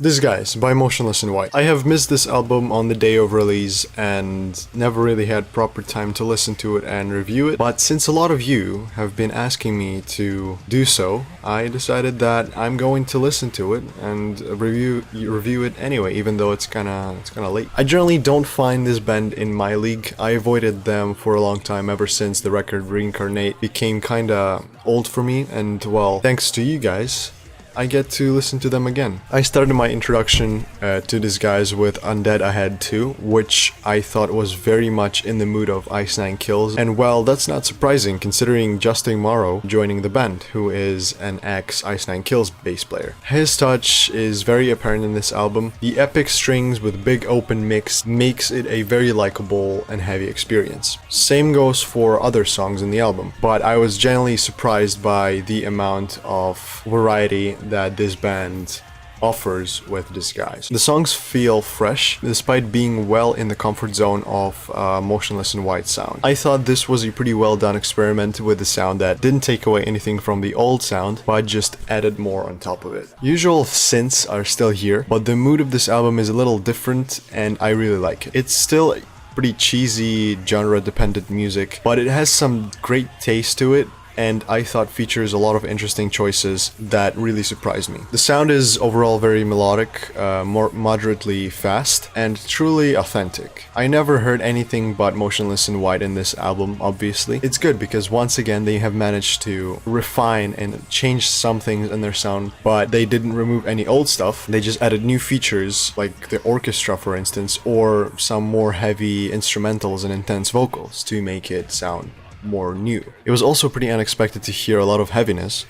Disguise by Motionless in White. I have missed this album on the day of release and never really had proper time to listen to it and review it, but since a lot of you have been asking me to do so, I decided that I'm going to listen to it and review it anyway, even though it's kinda late. I generally don't find this band in my league. I avoided them for a long time ever since the record Reincarnate became kinda old for me, and well, thanks to you guys, I get to listen to them again. I started my introduction to Disguise with Undead Ahead 2, which I thought was very much in the mood of Ice Nine Kills, and well, that's not surprising considering Justin Morrow joining the band, who is an ex-Ice Nine Kills bass player. His touch is very apparent in this album. The epic strings with big open mix makes it a very likable and heavy experience. Same goes for other songs in the album, but I was generally surprised by the amount of variety that this band offers with Disguise. The songs feel fresh, despite being well in the comfort zone of Motionless in White sound. I thought this was a pretty well done experiment with the sound that didn't take away anything from the old sound, but just added more on top of it. Usual synths are still here, but the mood of this album is a little different, and I really like it. It's still pretty cheesy, genre-dependent music, but it has some great taste to it, and I thought features a lot of interesting choices that really surprised me. The sound is overall very melodic, more moderately fast, and truly authentic. I never heard anything but Motionless in White in this album, obviously. It's good because once again they have managed to refine and change some things in their sound, but they didn't remove any old stuff. They just added new features, like the orchestra for instance, or some more heavy instrumentals and intense vocals to make it sound more new. It was also pretty unexpected to hear a lot of heaviness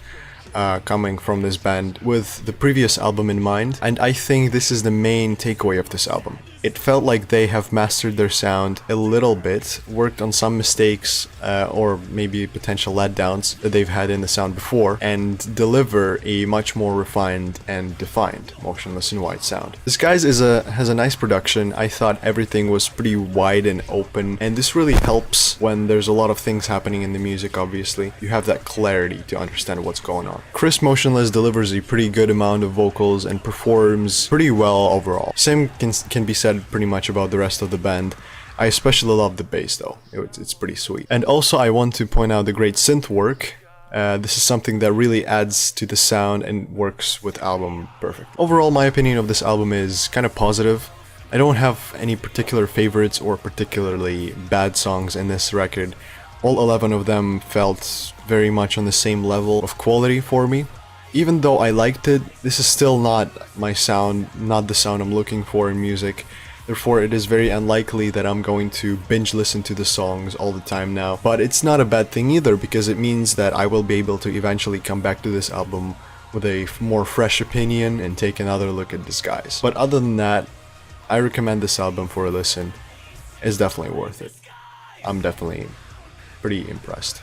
coming from this band with the previous album in mind, and I think this is the main takeaway of this album. It felt like they have mastered their sound a little bit, worked on some mistakes or maybe potential letdowns that they've had in the sound before, and deliver a much more refined and defined Motionless in White sound. Disguise has a nice production. I thought everything was pretty wide and open, and this really helps when there's a lot of things happening in the music, obviously. You have that clarity to understand what's going on. Chris Motionless delivers a pretty good amount of vocals and performs pretty well overall. Same can be said pretty much about the rest of the band. I especially love the bass though, it's pretty sweet. And also I want to point out the great synth work. This is something that really adds to the sound and works with album perfect. Overall, my opinion of this album is kind of positive. I don't have any particular favorites or particularly bad songs in this record. All 11 of them felt very much on the same level of quality for me. Even though I liked it, this is still not my sound, not the sound I'm looking for in music. Therefore, it is very unlikely that I'm going to binge listen to the songs all the time now. But it's not a bad thing either, because it means that I will be able to eventually come back to this album with a more fresh opinion and take another look at Disguise. But other than that, I recommend this album for a listen. It's definitely worth it. I'm definitely pretty impressed.